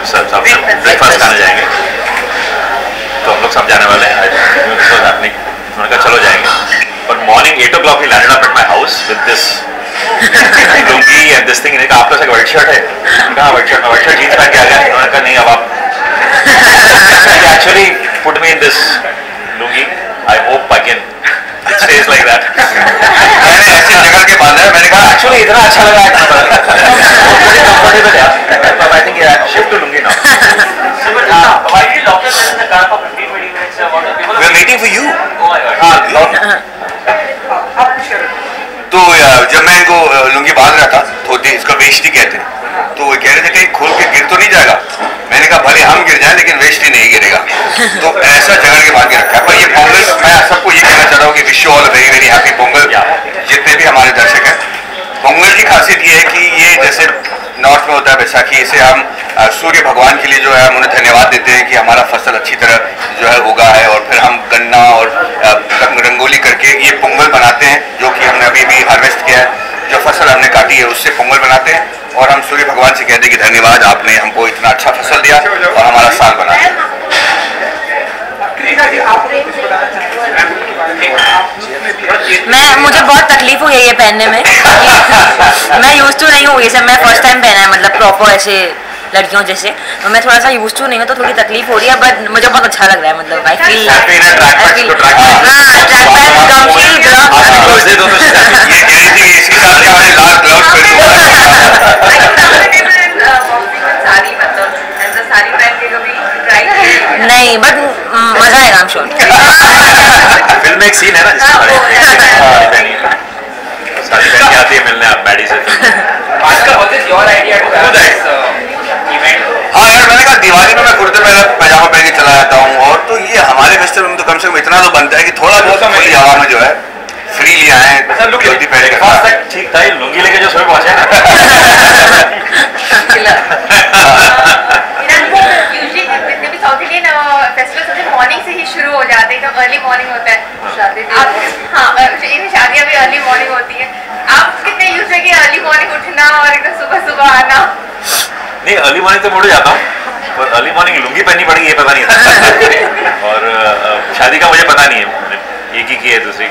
Breakfast खाने जाएंगे, तो हम लोग सब जाने वाले हैं। उन्होंने कहा चलो जाएंगे, पर morning 8 o'clock he landed up at my house with this lungi and this thing. इन्होंने कहा आपके पास व्हाइट शर्ट है? कहा व्हाइट शर्ट जीन्स पहन के आ गया। उन्होंने कहा नहीं, अब आप actually put me in this lungi, I hope again it stage like that. मैंने ऐसे जगह के बांधा है, मैंने कहा एक्चुअली इतना अच्छा लगा है, कंफर्टेबल है। I think shift to lungi now. Why did you lock yourself in the car for 15-20 minutes? What are people? We are waiting for you. Oh my God. तो जब मैं इनको लुंगी बांध रहा था, धोती, इसका वेष्टी कहते हैं, तो वो कह रहे थे कहीं खोल के गिर तो नहीं जाएगा। मैंने कहा भले हम गिर जाएं लेकिन वेष्टी नहीं गिरेगा। तो ऐसा जगह के बांध के रखा है। पर ये पोंगल, मैं सबको ये कहना चाहता हूँ कि wish you all very very happy Pongal, जितने भी हमारे दर्शक हैं। पोंगल की खासियत ये है कि ये जैसे नॉर्थ में होता है बैसाखी, इसे हम सूर्य भगवान के लिए जो है हम उन्हें धन्यवाद देते हैं कि हमारा फसल अच्छी तरह जो है उगा है, और फिर हम गन्ना और रंगोली करके ये पोंगल बनाते हैं, जो कि हमने अभी भी हार्वेस्ट किया है, जो फसल हमने काटी है उससे पोंगल बनाते हैं, और हम सूर्य भगवान से कहते हैं कि धन्यवाद, आपने हमको इतना अच्छा फसल दिया और हमारा साल बना दिया। मुझे बहुत तकलीफ हुई है ये पहनने में। मैं यूज टू नहीं हूँ ये सब, मैं फर्स्ट टाइम पहना है, मतलब प्रॉपर ऐसे लड़कियों जैसे, तो मैं थोड़ा सा यूज टू नहीं हूँ, तो थोड़ी तकलीफ हो रही है, बट मुझे बहुत अच्छा लग रहा है। मतलब आई फील नहीं, बट मजा है राम शोर। फिल्म में एक सीन है ना जिसमें सारी बहन आती है मिलने आप बैडी से। हाँ यार, मैंने कहा दिवाली में मैं कुर्ते पैजामा पहन के चला जाता हूँ, और तो ये हमारे फेस्टिवल में तो कम से कम इतना तो बनता है कि थोड़ा बहुत खुली हवा में जो है फ्रीली आए, धोती पहन के। ठीक था, लुंगी लेके जो सुबह पहुंचे ना। साउथ इंडियन फेस्टिवल्स होते हैं मॉर्निंग से ही शुरू हो जाते हैं, एकदम अर्ली मॉर्निंग होता है। हाँ, इन शादियाँ भी अर्ली मॉर्निंग होती है। आप कितने यूज है कि अर्ली मॉर्निंग उठना और एकदम सुबह सुबह आना? नहीं, अर्ली मॉर्निंग तो मुड़ जाता हूँ, पर अर्ली मॉर्निंग लुंगी पहननी पड़ेगी ये पता नहीं था। और शादी का मुझे पता नहीं है, मैंने एक ही की है दूसरी।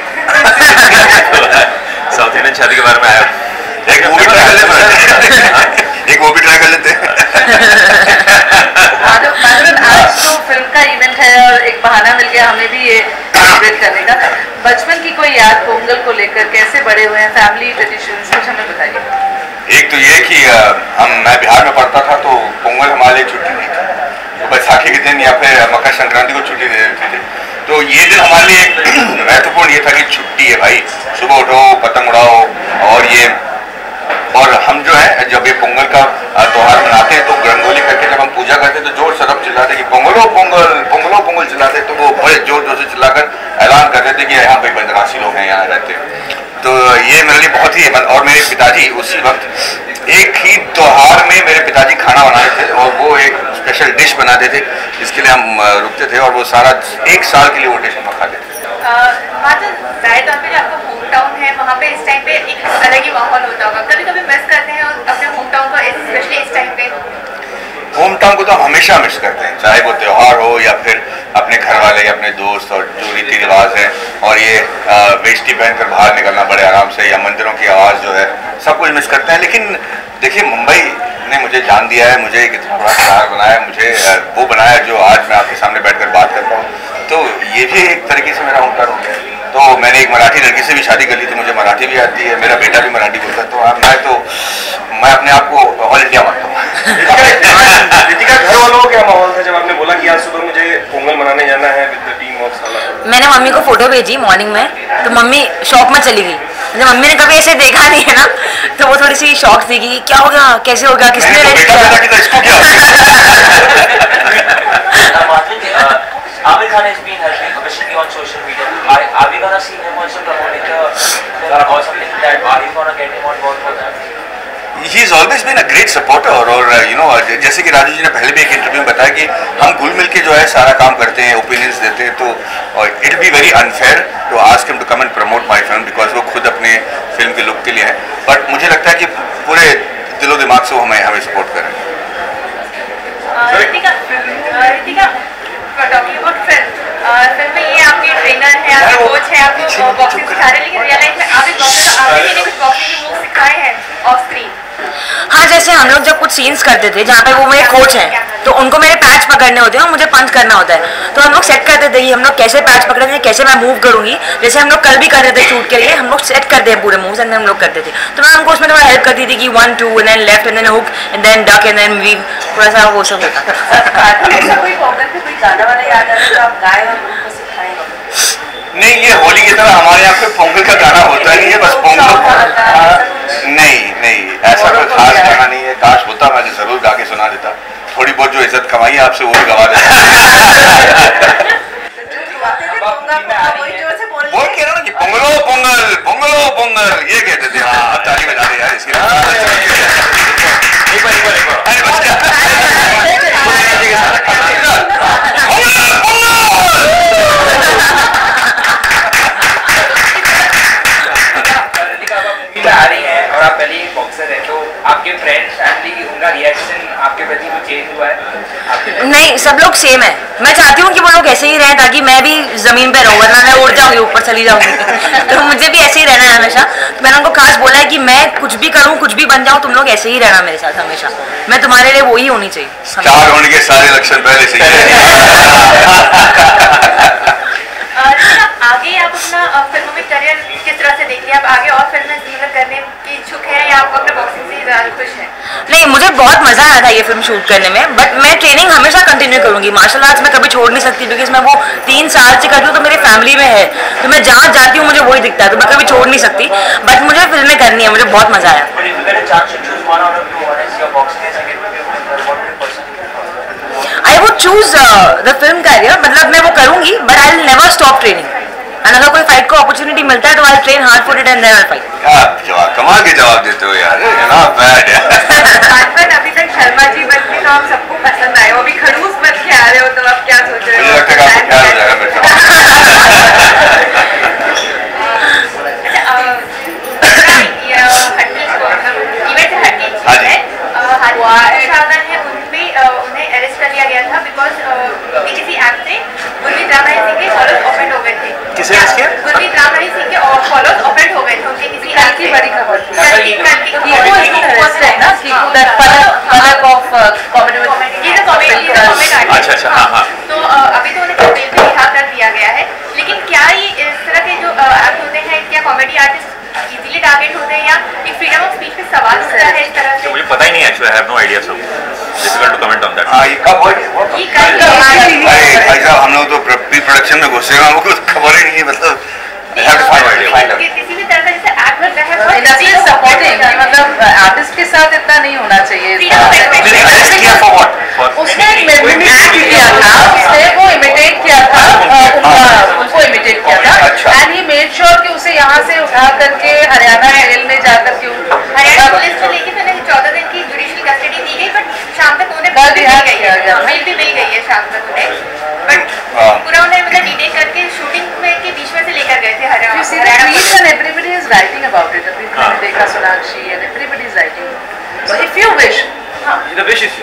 साउथ इंडियन शादी के बारे में आया, एक वो भी ट्राई कर लेते हैं। आज तो फिल्म का इवेंट है और एक बहाना मिल गया हमें भी ये सेलिब्रेट करने का। बचपन की कोई याद पोंगल को लेकर, कैसे बड़े हुए हैं, फैमिली ट्रेडिशंस, कुछ हमें बताइए। एक तो ये कि मैं बिहार में पढ़ता था, तो पोंगल हमारे लिए छुट्टी नहीं थी, तो बैसाखी के दिन या फिर मकर संक्रांति को छुट्टी दे देते थे। तो ये दिन हमारे लिए महत्वपूर्ण ये था कि छुट्टी है भाई, सुबह उठो, पतंग उड़ाओ, और हम जो है जब ये पोंगल का त्यौहार मनाते हैं तो रंगोली करके जब हम पूजा करते हैं तो जोर शराब चिल्लाते कि पोंगलो पोंगल, पोंगलो पोंगल चिल्लाते, तो वो बड़े जोर जोर से चिल्लाकर ऐलान कर देते कि यहाँ पे बदमाशी लोग हैं, यहाँ रहते हैं। तो ये मेरे लिए बहुत ही, और मेरे पिताजी उसी वक्त एक ही त्यौहार में मेरे पिताजी खाना बनाते थे, और वो एक स्पेशल डिश बनाते थे जिसके लिए हम रुकते थे, और वो सारा एक साल के लिए वो डिश हम खाते थे। जाहिर तौर पे जो आपका होम टाउन है वहाँ पे इस टाइम पे एक अलग ही माहौल होता होगा, कभी कभी मिस करते हैं अपने होम टाउन को, स्पेशली इस टाइम पे? होम टाउन को तो हम हमेशा मिस करते हैं, चाहे वो त्यौहार हो या फिर अपने घर वाले या अपने दोस्त, और जो रीति रिवाज है, और ये वेष्टी पहनकर बाहर निकलना बड़े आराम से, या मंदिरों की आवाज़ जो है, सब कुछ मिस करते हैं। लेकिन देखिए, मुंबई ने मुझे जान दिया है, मुझे एक इतना बड़ा शहर बनाया, मुझे वो बनाया जो आज मैं आपके सामने बैठकर बात करता हूँ, तो ये भी एक तरीके से मेरा होम टाउन हो गया। तो मैंने एक मराठी लड़की से भी शादी कर ली थी, मुझे मराठी भी आती है, मेरा बेटा भी मराठी बोलता है, तो मैं अपने आप को ऑल इंडिया मानता हूँ। रितिका, घर वालों को क्या माहौल था जब आपने बोला कि आज सुबह मुझे पोंगल मनाने जाना है विद द टीम ऑफ साला? मैंने मम्मी को फोटो भेजी मॉर्निंग में, तो मम्मी शॉक में चली गई। जब मम्मी ने कभी ऐसे देखा नहीं है ना, तो वो थोड़ी सी शॉक थी कि क्या हो गया, कैसे हो गया, किसने रेडी किया। Amir Khan has been helping, especially on social media. Are we gonna see him also promoting the film or something like that? Are you gonna get him on board for that? He has always been a great supporter, और you know, जैसे कि राजू जी ने पहले भी एक interview में बताया कि हम घुल मिल के जो है सारा काम करते हैं, ओपिनियंस देते हैं, तो it will be very unfair to ask him to come and promote my film, because वो खुद अपने फिल्म के लुक के लिए है। बट मुझे लगता है कि पूरे दिलो दिमाग से वो हमें सपोर्ट करें। रितिका टॉकिंग अबाउट फिल्म में ये आपके ट्रेनर है, आपके कोच है, आपको बॉक्सिंग सिखा रहे हैं, लेकिन रियल लाइफ में आपने कुछ बॉक्सिंग के मूव सिखाए हैं ऑफ स्क्रीन? हाँ, जैसे हम लोग जब कुछ सीन्स करते थे जहाँ पे वो मेरे कोच हैं, तो उनको मेरे पैच पकड़ने होते हैं और मुझे पंच करना होता है, तो हम लोग सेट करते थे कि हम लोग कैसे पैच पकड़ेंगे, कैसे मैं मूव करूंगी। जैसे हम लोग कल भी कर रहे थे शूट के लिए, हम लोग सेट करते हैं पूरे मूव्स एंड हम लोग करते थे, तो मैं उनको उसमें थोड़ा हेल्प करती थी कि 1 2 and then left and then hook and then duck and then weave, थोड़ा सा वो सब होता नहीं, ये होली की तरह हमारे यहाँ पे पोंगल का गाना होता नहीं है, बस पोंगल नहीं ऐसा कोई खास गाना नहीं है। काश होता, मैं जरूर गा के सुना देता। थोड़ी बहुत जो इज्जत कमाई है आपसे वो भी गवा देता। वो कह रहा ना कि पोंगलो पोंगल पोंगलो पोंगल ये कहते थे। हाँ, ताली बजा दे यार इसकी। आ रही हैं और आप पहले ही बॉक्सर हैं, तो आपके फ्रेंड्स फैमिली उनका रिएक्शन आपके प्रति कुछ चेंज हुआ है? नहीं, सब लोग सेम है। मैं चाहती हूँ कि वो लोग ऐसे ही रहें ताकि मैं भी जमीन पे रहूँ, वरना मैं उड़ जाऊंगी, ऊपर चली जाऊंगी। तो मुझे भी ऐसे ही रहना है हमेशा। तो मैंने उनको खास बोला है कि मैं कुछ भी करूँ, कुछ भी बन जाऊँ, तुम लोग ऐसे ही रहना मेरे साथ हमेशा। मैं तुम्हारे लिए वो ही होनी चाहिए। स्टार होने के सारे लक्षण पहले से ही। आगे आप अपना फिल्मों में करियर किस तरह से देखते हैं? आप आगे और फिल्में मतलब करने की इच्छुक हैं या आप अपने बॉक्सिंग से ज़्यादा खुश हैं? नहीं, मुझे बहुत मजा आया था ये फिल्म शूट करने में, बट मैं ट्रेनिंग हमेशा कंटिन्यू करूंगी। मार्शल आर्ट्स मैं कभी छोड़ नहीं सकती, बिकॉज मैं वो 3 साल से कर रही हूँ, तो मेरी फैमिली में है, तो मैं जहाँ जाती हूँ मुझे वही दिखता है, तो मैं कभी छोड़ नहीं सकती। बट मुझे फिल्में करनी है, मुझे बहुत मजा आया। I would choose the film career, मतलब मैं वो करूंगी, but I will never stop training. अगर कोई फाइट को अपॉर्चुनिटी मिलता है तो I train hard for it and then I fight. जवाब कमाल के जवाब देते हो यार, नॉट बैड यार। अभी तक शर्मा जी बन के तो आप सबको पसंद आए हो, अभी खड़ूस बन के आ रहे हो, तो आप क्या सोच रहे हो? मुझे लगता है कि आपको ख्याल हो जाएगा मेरे उन्हें अरेस्ट कर लिया गया था बिकॉज किसी ऐप से गुरमीत रामराय सिंह के फॉलोअर्स ऑफेंड हो गए थे। किसे अरेस्ट किया? गुरमीत रामराय सिंह के फॉलोअर्स ऑफेंड हो गए थे उनके किसी ऐप से। बड़ी खबर अच्छा, हाँ। तो अभी तो उन्हें बेल पे रिहा कर दिया गया है, लेकिन क्या ये इस तरह के जो ऐप होते हैं, क्या कॉमेडी आर्टिस्ट इजीली टारगेट होते हैं या एक फ्रीडम ऑफ स्पीच पे सवाल उठता है इस तरह से? मुझे पता ही नहीं actually, I have no idea, so difficult to comment on that. हाँ, ये कब हुआ? ये कल अरे भाई साहब, हम लोग तो प्री प्रोडक्शन में घुसे हुए, हमको खबर ही नहीं है, मतलब किसी भी तरह का जैसे एक्ट होता है सपोर्टिंग, मतलब आर्टिस्ट के साथ इतना नहीं होना चाहिए। उसने इमिटेट किया था, उसने वो इमिटेट किया था, उनको इमिटेट किया था, एंड ही मेड श्योर कि उसे यहाँ से उठा करके हरियाणा जेल में जाकर के हरियाणा पुलिस को लेके मैंने 14 दिन की जुडिशियल कस्टडी दी गई, बट शाम तक उन्हें बेल भी मिल गई है शाम तक उन्हें, बट पूरा उन्हें मतलब डिटेन करके शूटिंग में के बीच में से लेकर गए थे Haryana. Everybody is writing about it. अभी मैंने देखा Sonakshi and everybody is writing. So if you wish, The wish is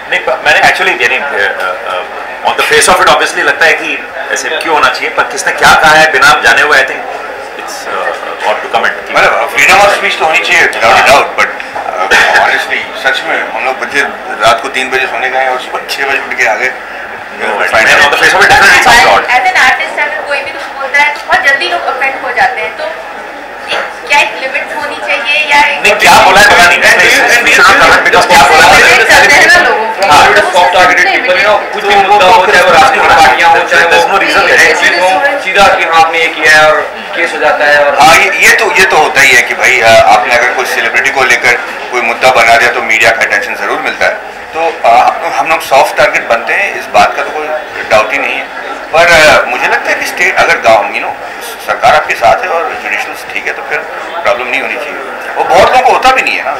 नहीं, मैंने एक्चुअली यानी on the face of it obviously लगता है कि ऐसे क्यों होना चाहिए, पर किसने क्या कहा है बिना जाने हुए, I think it's what to comment. मतलब फ्रीडम ऑफ स्पीच तो होनी चाहिए विदाउट डाउट, बट ऑनेस्टली सच में हम लोग बच्चे रात को 3 बजे सोने गए और सुबह 6 बजे उठ के आ गए। On the face of it definitely sounds odd. As an artist अगर कोई भी कुछ बोलता है तो बहुत जल्दी लोग ऑफेंड हो जाते हैं, तो क्या एक लिमिट होनी चाहिए या नहीं, क्या बोला है पता नहीं, बिकॉज़ क्या बोला है soft targeted people, you know, कुछ भी मुद्दा हो, चाहे वो राजनीतिक पार्टियां हो, चाहे वो एग्जिट हो, सीधा कि हाँ आपने ये किया है और केस हो जाता है। और हाँ, ये तो होता ही है कि भाई आपने अगर कोई सेलिब्रिटी को लेकर कोई मुद्दा बना दिया तो मीडिया का अटेंशन जरूर मिलता है, तो हम लोग सॉफ्ट टारगेट बनते हैं, इस बात का तो कोई डाउट ही नहीं है। पर मुझे लगता है कि स्टेट अगर गाँव सरकार आपके साथ है और जुडिशल्स ठीक है तो फिर प्रॉब्लम नहीं होनी चाहिए, वो बहुत लोगों को होता भी नहीं है ना।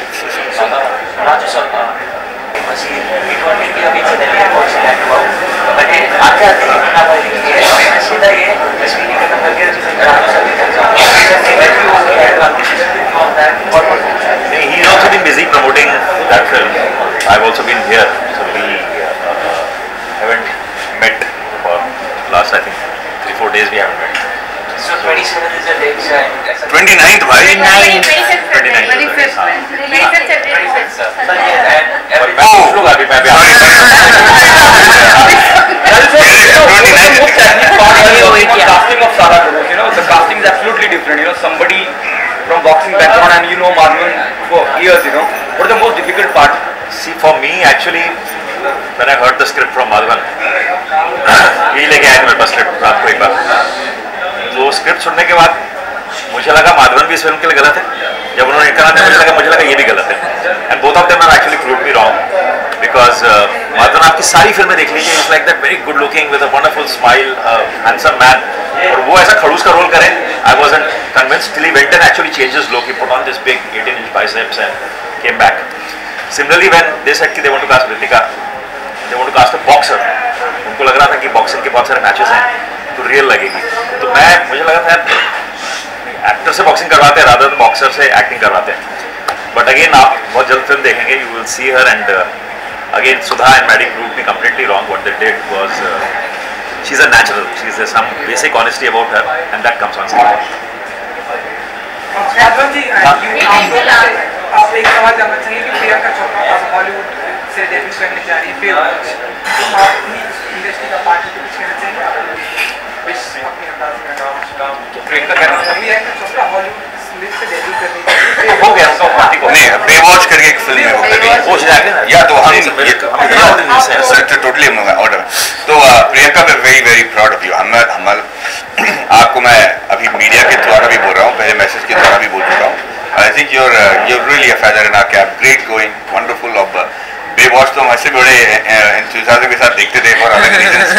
He's also been busy promoting that film. I've also been here, so we days we haven't met. So 27th is the date, sir. 29th भाई 29th. 25th में 25th February लोग अभी मैं भी casting of Sara Cruz, you know, the casting is absolutely different. You know, somebody from boxing background and you know Madhavan for years. You know, what is the most difficult part? See, for me actually, when I heard the script from Madhavan, यही लेके आए थे मेरे पास script रात को एक बार. तो script सुनने के बाद मुझे लगा माधवन भी इस फिल्म के लिए गलत है. जब उन्होंने कहा था मुझे लगा ये भी गलत है. And both of them have actually proved me wrong because Madhavan आपकी सारी फिल्में देख लीजिए, is like that very good looking with a wonderful smile, handsome man. और वो ऐसा खड़ूस का रोल करें, I wasn't convinced till he went and actually change his look. He put on this big 18-inch biceps and came back. Similarly when they said कि they want to cast Ritika, they want to cast a boxer, उनको लग रहा था कि boxing के बहुत सारे matches हैं तो रियल लगेगी. तो मुझे लगा था एक्टर से बॉक्सिंग करवाते हैं रादर बॉक्सर से एक्टिंग करवाते हैं. बट अगेन आप बहुत जल्द फिल्म देखेंगे, you will see her. And again Sudha and Maddy proved me completely wrong. What they did was she's a natural, she's some basic honesty about her and that comes on screen. Madhavan ji, आप एक सवाल जानना चाहिए कि प्रियंका चोपड़ा अब बॉलीवुड से डेब्यू करने जा रही है फिर अपनी इंडस्ट्री का पार्ट कुछ कहना चाहिए अपने अंदाज में. प्रियंका चोपड़ा हॉलीवुड से डेब्यू करने हो गया उसका पार्टी को नहीं बेवॉच करके एक फिल्म है वो करी वो जाएगा ना या तो हम टोटली ऑर्डर. तो Priyanka we very very proud of you. आपको मैं अभी मीडिया के द्वारा भी बोल रहा हूँ, पहले मैसेज के द्वारा भी बोल चुका हूँ. I think you're really a feather in our cap, great going, wonderful. Of Baywatch तो हम ऐसे बड़े एंथुसियाज्म के साथ देखते थे फॉर अलग रीजंस,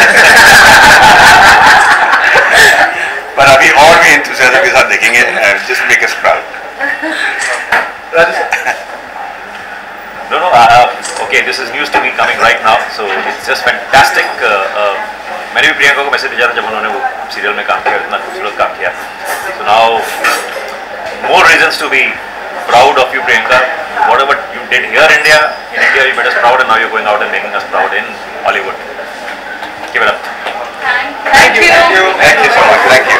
पर अभी और भी एंथुसियाज्म के साथ देखेंगे. Just make us proud. No, okay, this is news to me coming right now, so it's just fantastic. मैंने भी प्रियंका को मैसेज भेजा था जब उन्होंने वो सीरियल में काम किया, इतना खूबसूरत काम किया. So now, more reasons to be proud of you, Priyanka. Whatever you did here in India, you made us proud, and now you're going out and making us proud in Hollywood. Keep it up. Thank you. Thank you so much. Thank you.